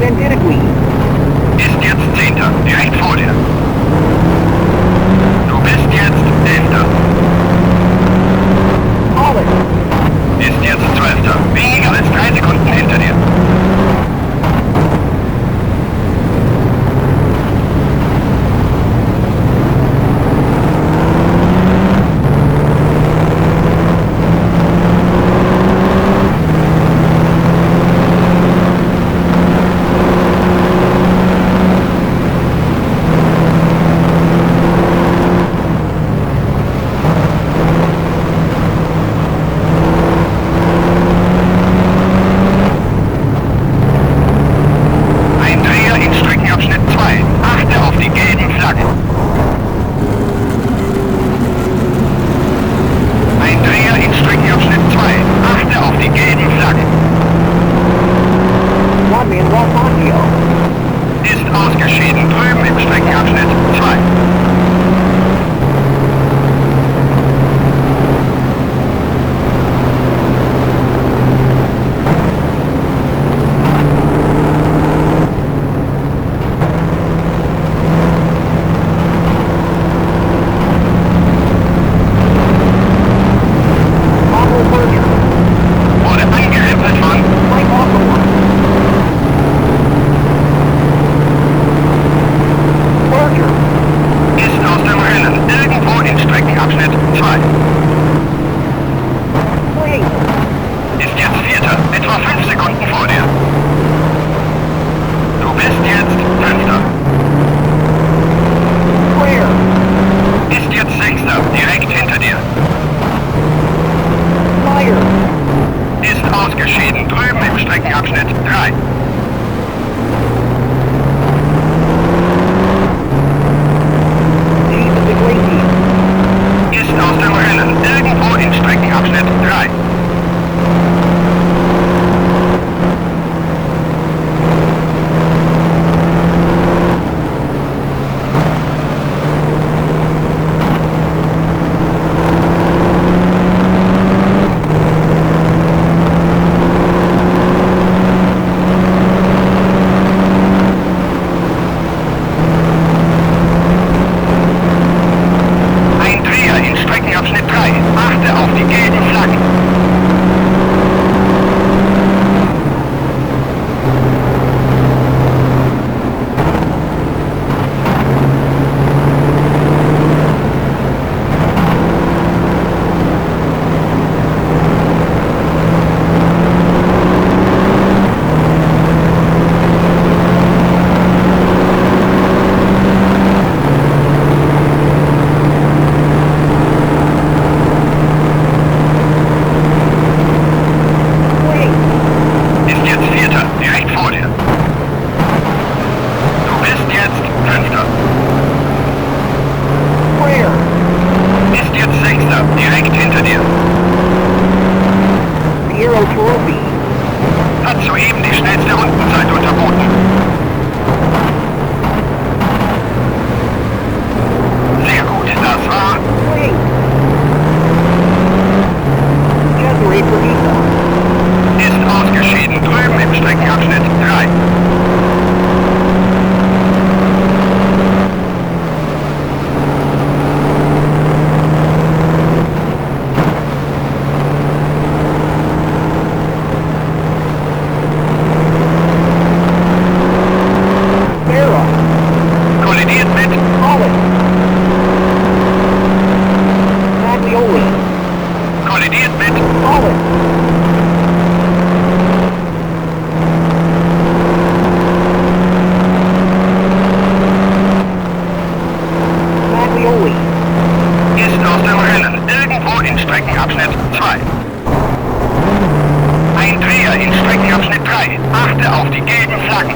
identically. Ist jetzt 10. direkt vor dir. Du bist jetzt 11. Call it. Ist jetzt 12. Weniger als 3 Sekunden hinter dir. Ausgeschieden drüben im Streckenabschnitt 2. Wurde angeheftet von ist aus dem Rennen irgendwo in Streckenabschnitt 2. Ist jetzt 4. etwa 5 Sekunden vor dir. Du bist jetzt 5. Ist jetzt 6. direkt hinter dir. Ist ausgeschieden drüben im Streckenabschnitt 3. Ist aus dem Rennen irgendwo in Streckenabschnitt 3. Streckenabschnitt 3. Achte auf die gelben Flaggen. Direkt vor dir. Du bist jetzt 5. Ist jetzt 6. direkt hinter dir. Hat soeben die schnellste Rundenzeit unterboten. Sehr gut, das war... Ist ausgeschieden drüben im Streckenabschnitt 3. Kollidiert mit kollidiert mit ist aus dem Rennen irgendwo in Streckenabschnitt 2. Ein Dreher in Streckenabschnitt 3. Achte auf die gelben Flaggen.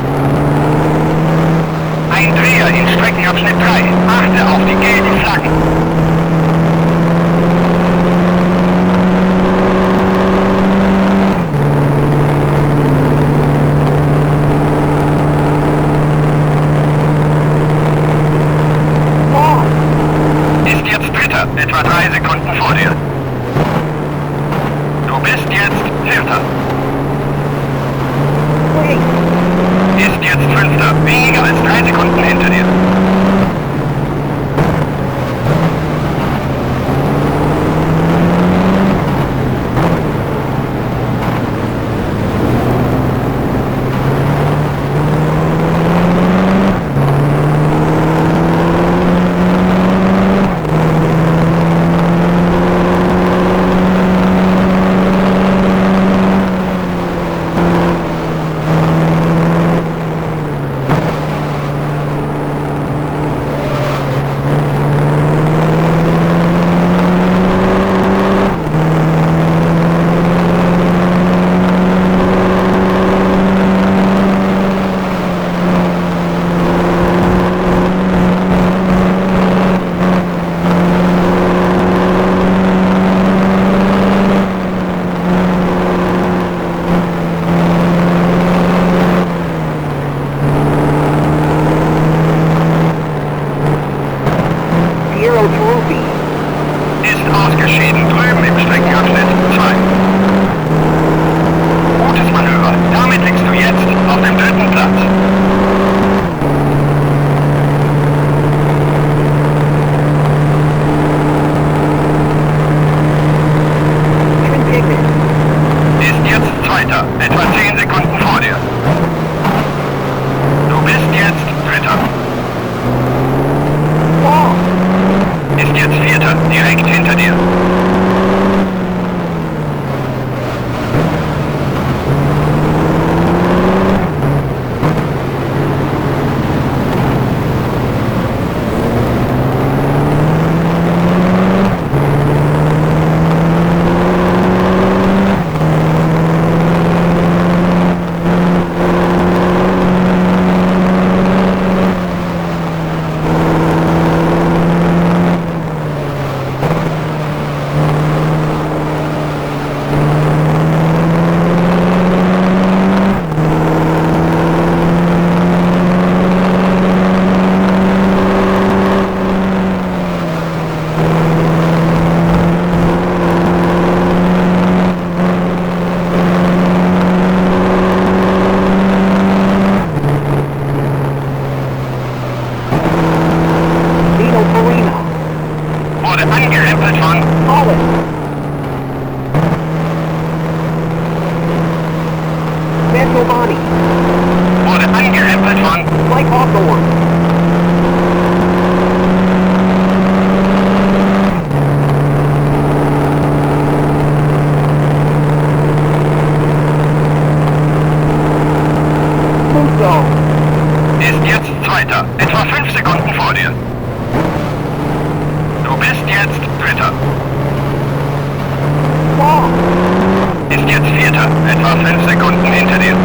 Ein Dreher in Streckenabschnitt 3. Achte auf die gelben Flaggen. Ist jetzt 3. etwa 3 Sekunden vor dir. Du bist jetzt 4. Ist jetzt Fünfter. Weniger als 3 Sekunden hinter dir. Ist ausgeschieden, drüben im Streckenabschnitt 2. Gutes Manöver. Damit liegst du jetzt auf dem 3. Platz. Ist jetzt Zweiter, etwa 10 Sekunden vor dir. Du bist jetzt Dritter. Ist jetzt Vierter, direkt hinter dir. Wurde angerempelt von Mantovani. Wurde angerempelt von Mike Hawthorne. Musso. Ist jetzt Zweiter, etwa 5 Sekunden vor dir. Du bist jetzt Dritter. Ist jetzt Vierter, etwa 5 Sekunden hinter dir.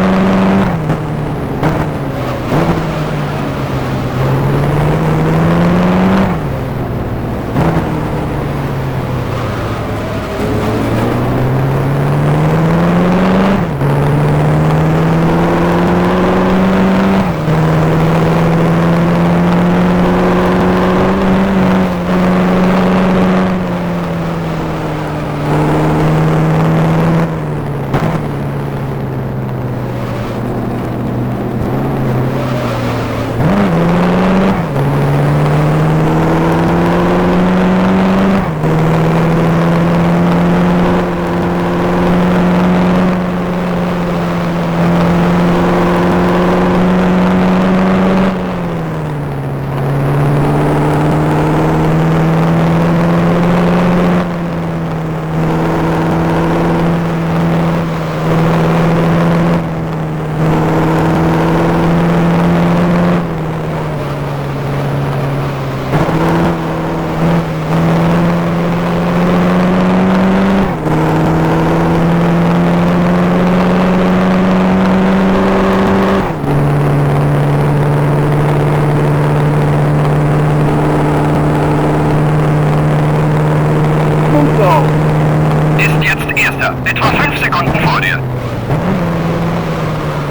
Ist jetzt Erster, etwa 5 Sekunden vor dir.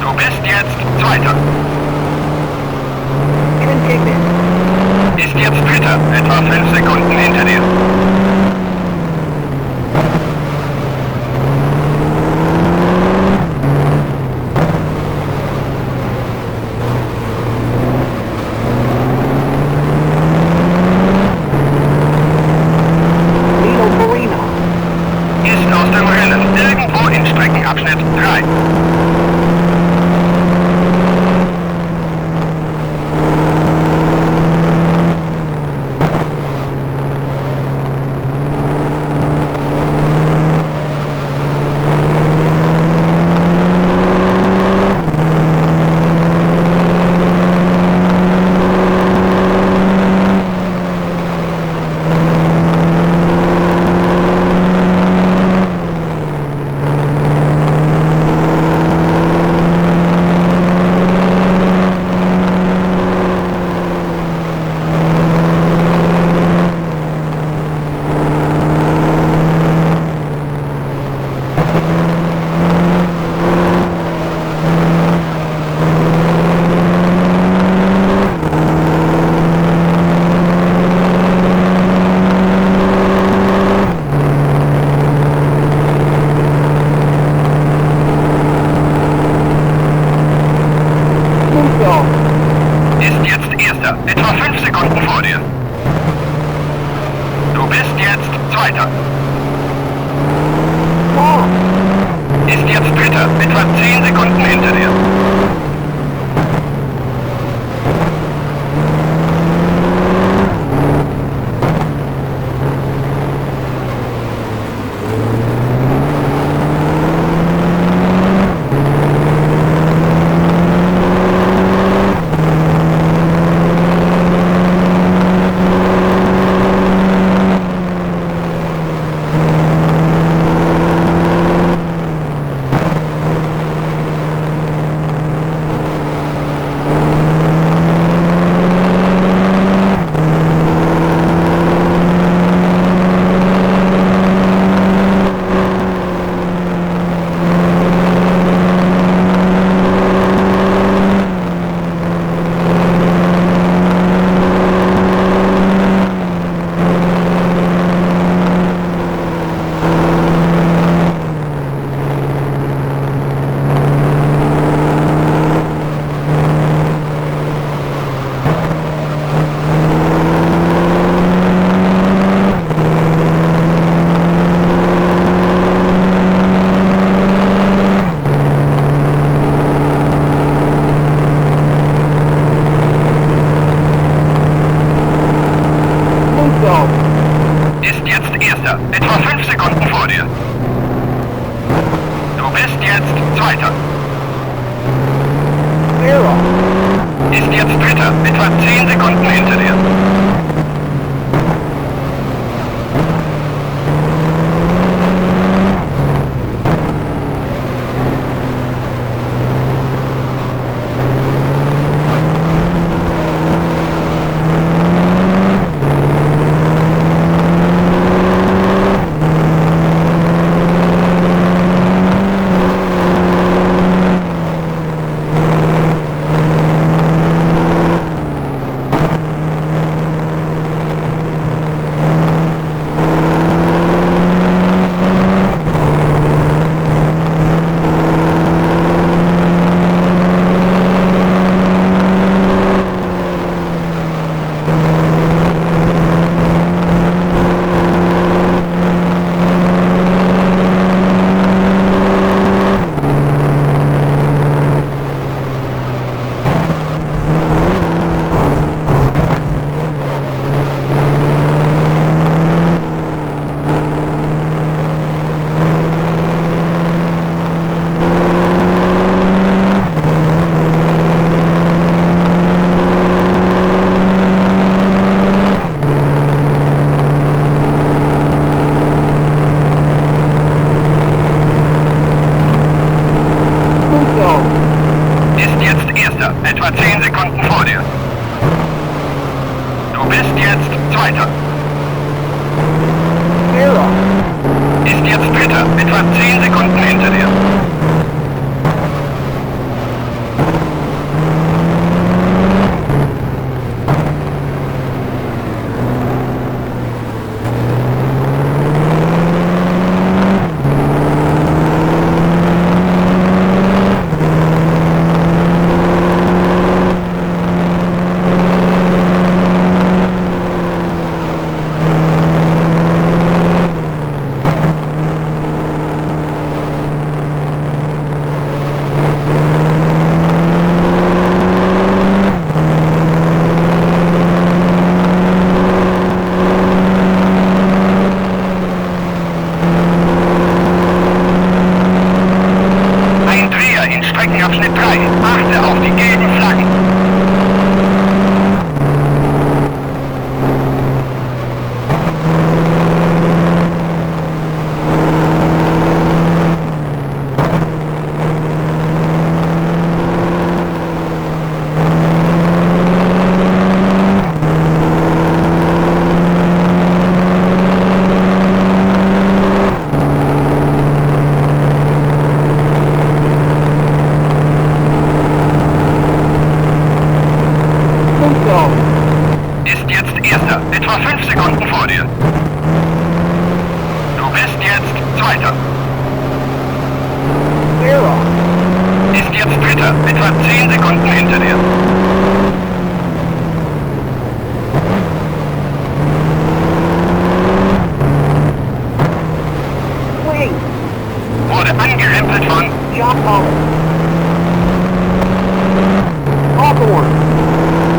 Du bist jetzt Zweiter. Ist jetzt Dritter, etwa 5 Sekunden hinter dir. Erster, etwa 5 Sekunden vor dir. Du bist jetzt Zweiter. Fourth. Ist jetzt Dritter, etwa 10 Sekunden hinter dir. Ist jetzt Erster, etwa 5 Sekunden vor dir. Du bist jetzt Zweiter. Zero. Ist jetzt Dritter, etwa 10 Sekunden hinter dir. Ist jetzt Erster, etwa 10 Sekunden vor dir. Du bist jetzt Zweiter. Zero. Ist jetzt Dritter, etwa 10 Sekunden hinter dir.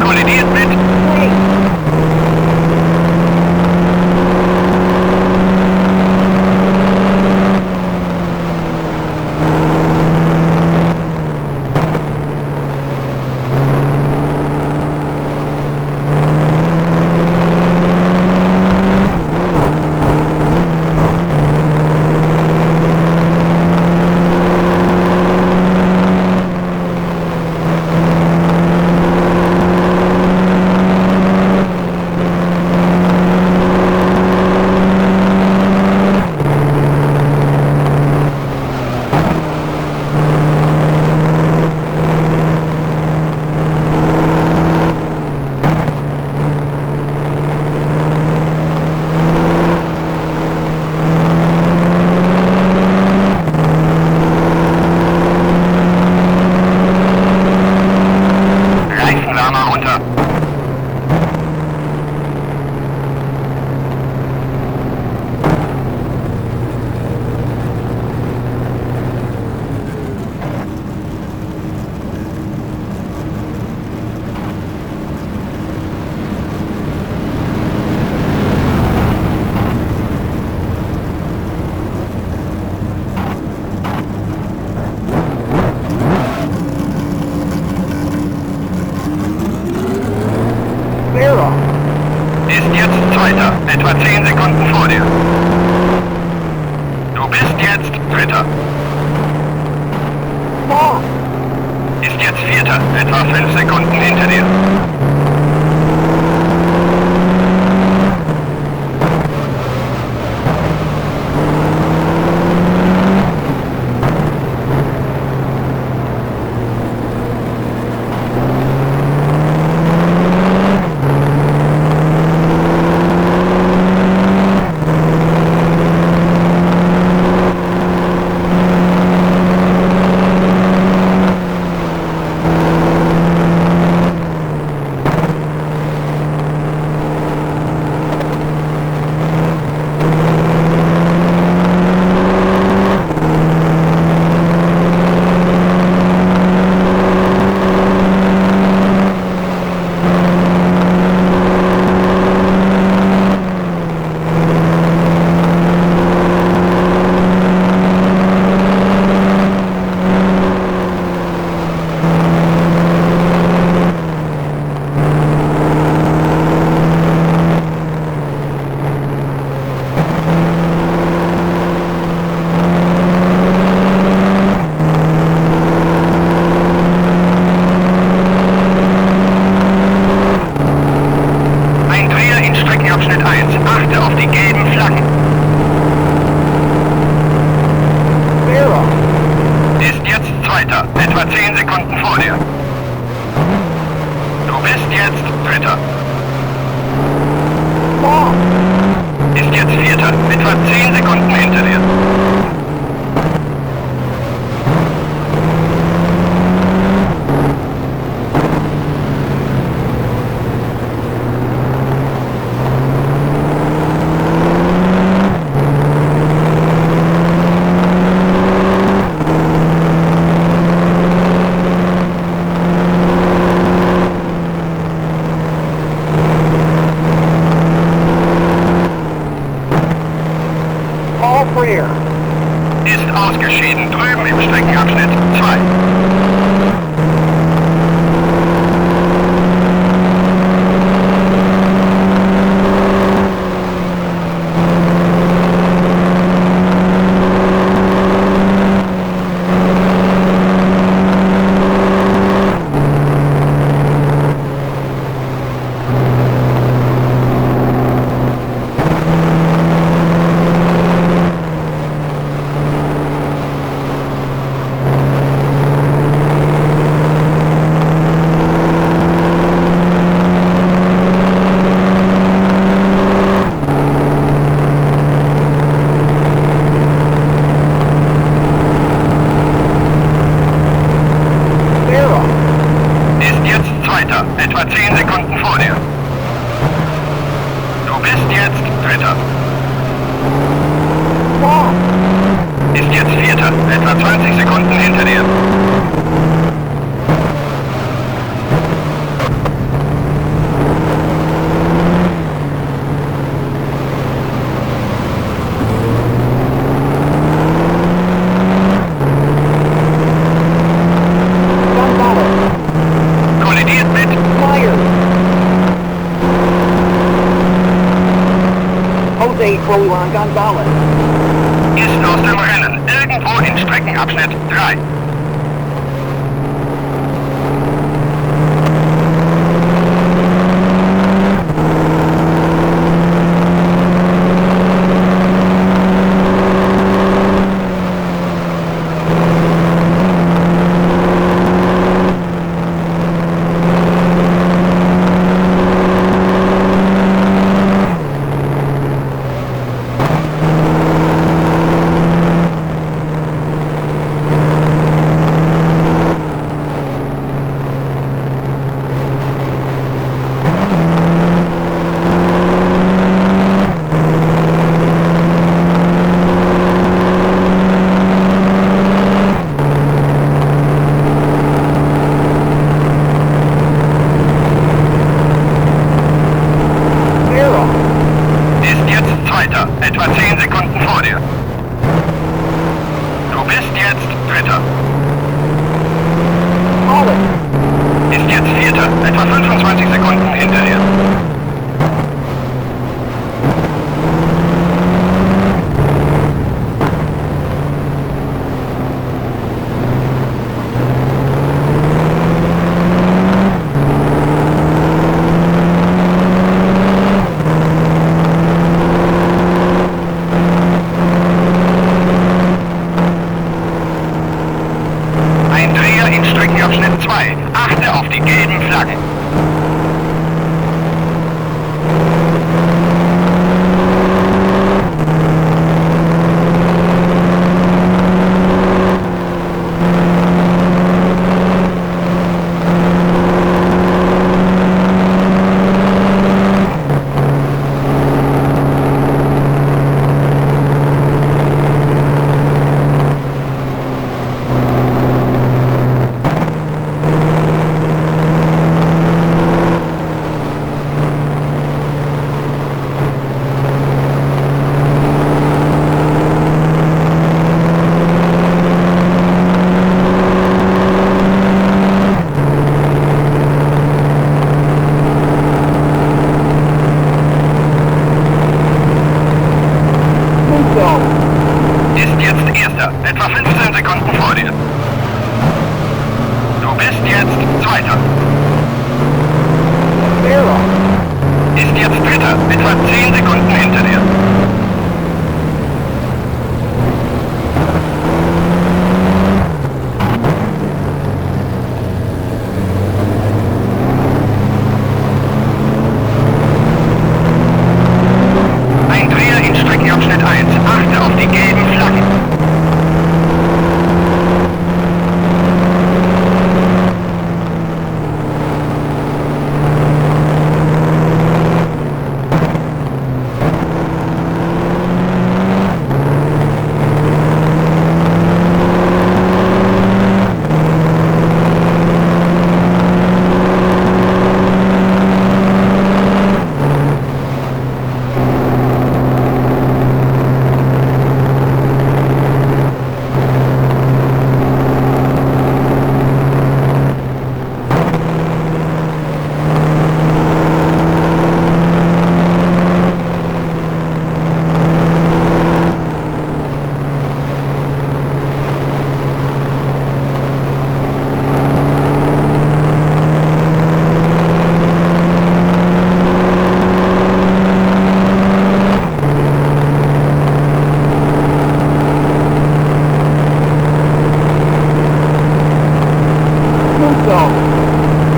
Kollidiert mit. Wait. Reifenwärmer runter. Vera. Ist jetzt Zweiter, etwa 10 Sekunden vor dir. Du bist jetzt Dritter. Mom. Ist jetzt Vierter, etwa 5 Sekunden hinter dir. Streckenabschnitt 1. Achte auf die gelben Flaggen. Vera. Ist jetzt Zweiter, etwa 10 Sekunden vor dir. Du bist jetzt Dritter. Mom. Ist jetzt Vierter, etwa 10 Sekunden hinter dir. All clear. Ist ausgeschieden, drüben im Streckenabschnitt 2. Vera. Ist jetzt Zweiter, etwa 10 Sekunden vor dir. Du bist jetzt Dritter. Mom. Ist jetzt Vierter, etwa 20 Sekunden hinter dir. Chloe Juan Gonzalez. Ist aus dem Rennen. Irgendwo in Streckenabschnitt 3. Etwa 10 Sekunden vor dir. Du bist jetzt Dritter. Holland. Ist jetzt Vierter. Etwa 25 Sekunden hinter dir. Streckenabschnitt 2. Achte auf die gelben Flaggen. Ist jetzt Erster, etwa 15 Sekunden vor dir. Du bist jetzt Zweiter. Sarah. Ist jetzt Dritter, etwa 10 Sekunden hinter dir. Ein Dreher in Streckenabschnitt 1. Achte auf die gelben Flaggen.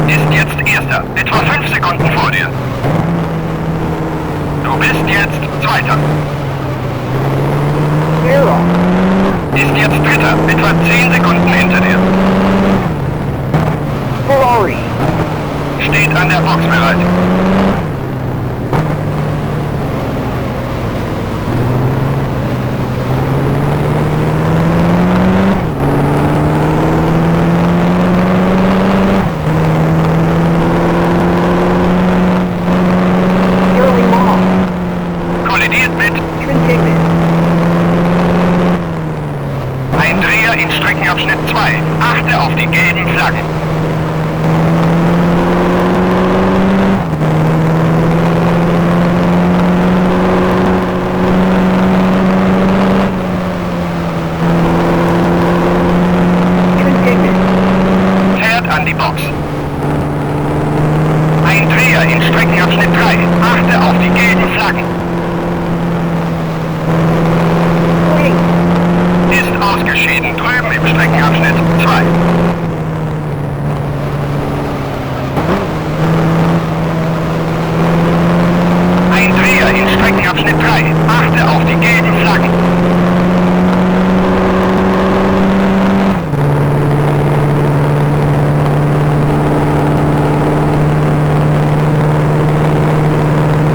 Ist jetzt Erster, etwa 5 Sekunden vor dir. Du bist jetzt Zweiter. Sarah. Ist jetzt Dritter, etwa 10 Sekunden hinter dir. Ferrari. Steht an der Box bereit. Sterling Moss. Kollidiert mit Trintignant. ein Dreher in Streckenabschnitt 2. Achte auf die gelben Flaggen. Abschnitt 3. Achte auf die gelben Flaggen. Links. Ist ausgeschieden. Drüben im Streckenabschnitt 2. Ein Dreher in Streckenabschnitt 3. Achte auf die gelben Flaggen.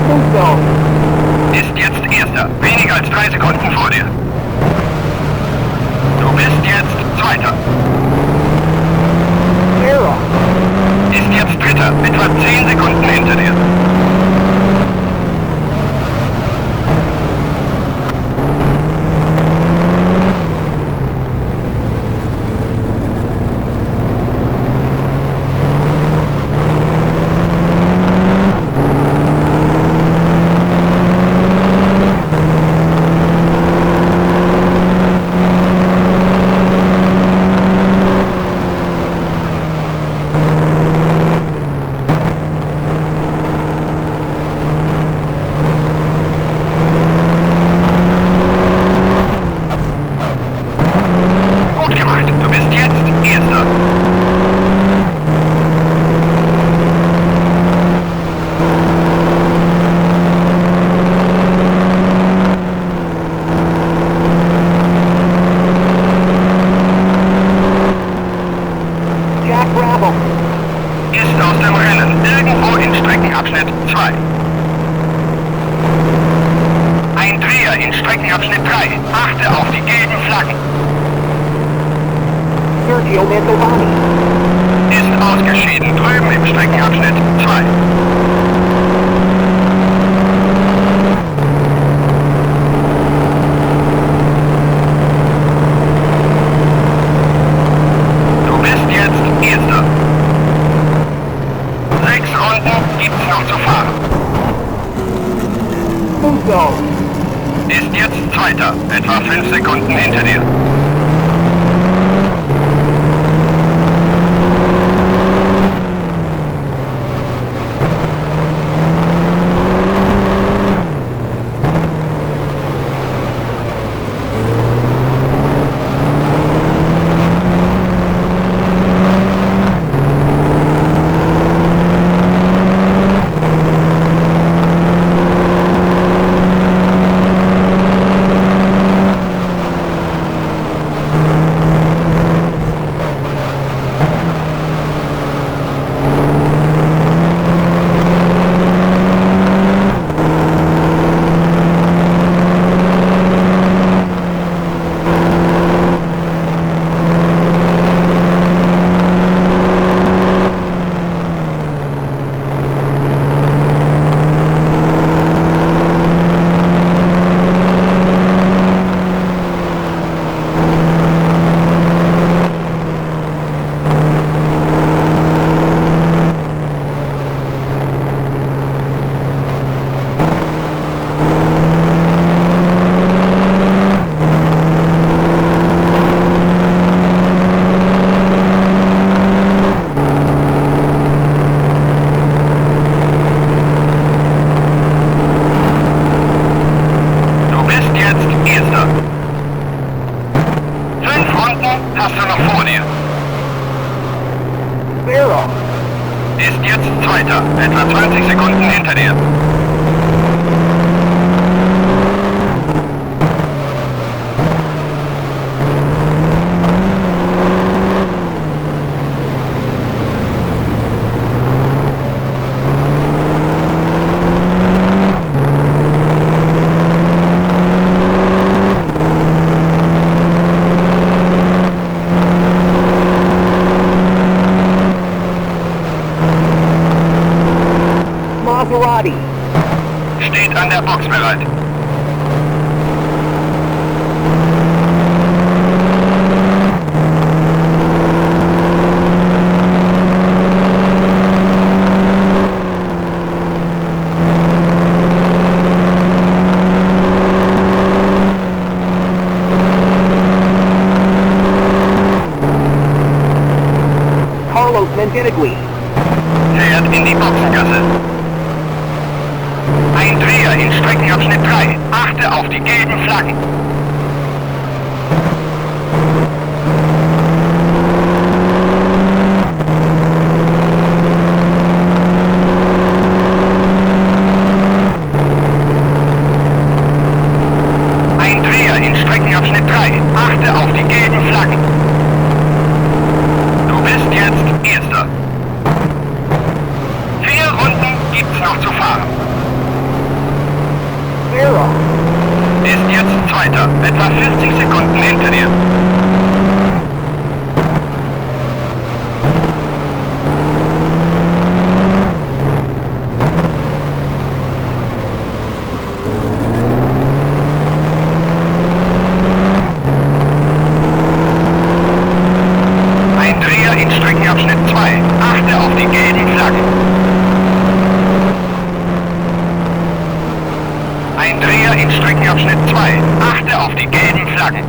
Funkzone. Ist jetzt Erster. Weniger als 3 Sekunden vor dir. Du bist jetzt Zweiter. Error. Ist jetzt Dritter. Etwa 10 Sekunden hinter dir. Gut gemacht. Du bist jetzt Erster. Jack Bravo. Ist aus dem Rennen. Irgendwo in Streckenabschnitt 2. Ein Dreher in Streckenabschnitt 3. Achte auf die gelben Flaggen. Sergio Mantovani. Ist ausgeschieden. Drüben im Streckenabschnitt 2. Du bist jetzt Erster. 6 Runden gibt's noch zu fahren. Funkzone. Ist jetzt Zweiter. Etwa 5 Sekunden hinter dir. Hast du noch vor dir? Zero. Ist jetzt Zweiter. Etwa 20 Sekunden hinter dir. Maserati. Steht an der Box bereit. Carlos Mendidigui. Fährt in die Boxengasse. Dreher in Streckenabschnitt 3. Achte auf die gelben Flaggen. Ein Dreher in Streckenabschnitt 3. Achte auf die gelben Flaggen. Du bist jetzt Erster. 4 Runden gibt's noch zu fahren. Zero. Ist jetzt Zweiter. Etwa 40 Sekunden hinter dir. Ein Dreher in Streckenabschnitt 2. Achte auf die gelben Flaggen. Ein Dreher in Streckenabschnitt 2. Achte auf die gelben Flaggen.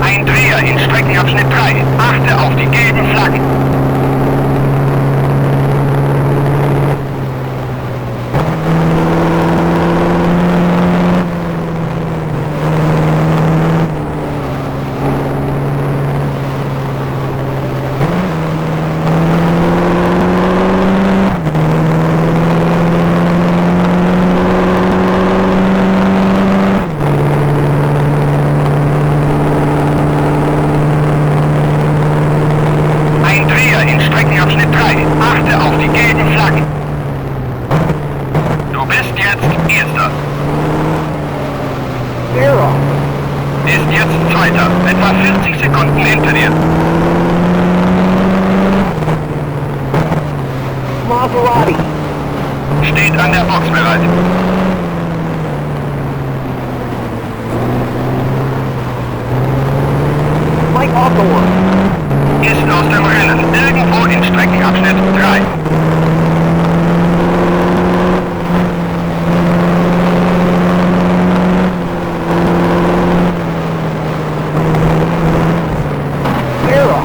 Ein Dreher in Streckenabschnitt 3. Achte auf die gelben Flaggen. Ein Dreher in Streckenabschnitt 3. Achte auf die gelben Flaggen. Du bist jetzt Erster. Zero. Ist jetzt Zweiter. Etwa 40 Sekunden hinter dir. Maserati. Steht an der Box bereit. Mike Hawthorne. Ist aus dem Rennen. Irgendwo in Streckenabschnitt 3. Zero.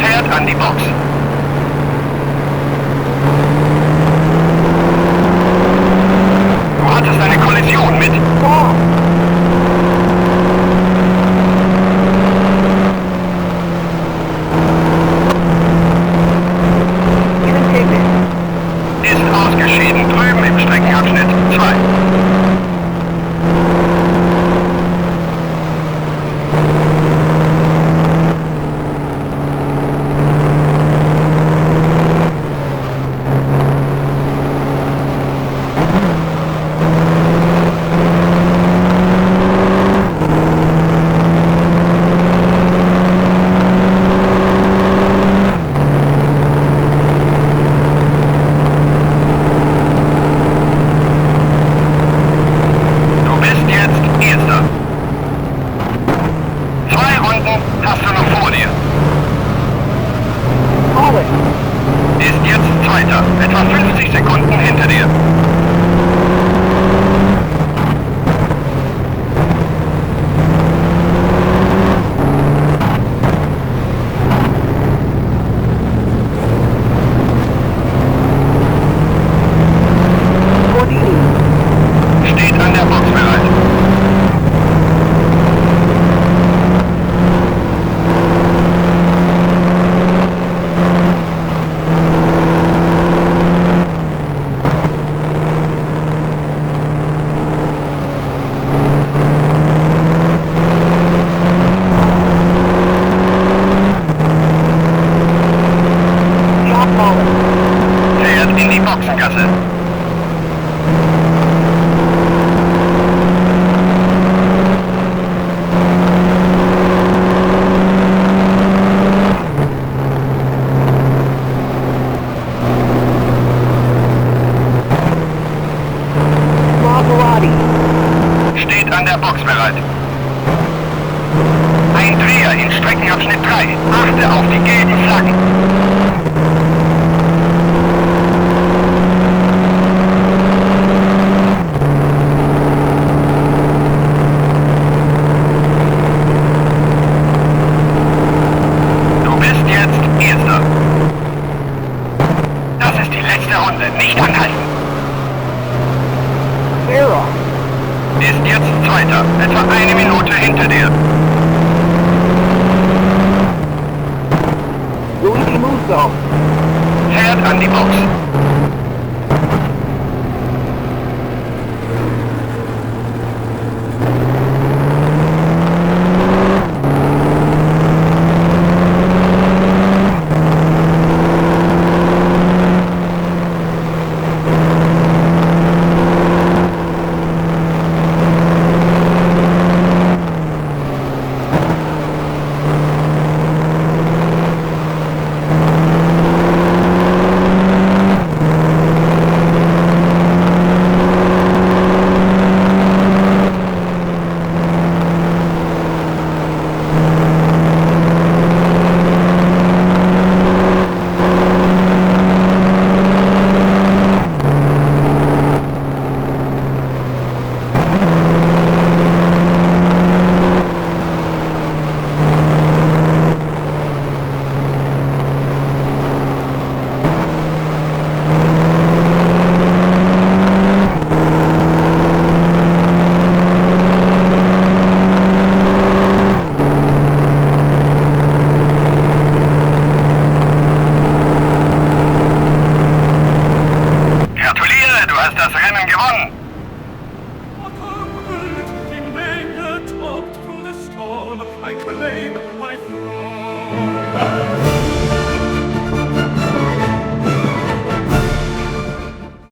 Fährt an die Box. Du hattest eine Kollision mit. Four. Independent. Ist ausgeschieden drüben im Streckenabschnitt 2. Du bist jetzt Erster. 2 Runden hast du noch vor dir. Holland. Ist jetzt Zweiter. Etwa 50 Sekunden hinter dir. Gordini. Steht an der Box bereit. so. Fährt an die Box. Gratuliere, du hast das Rennen gewonnen.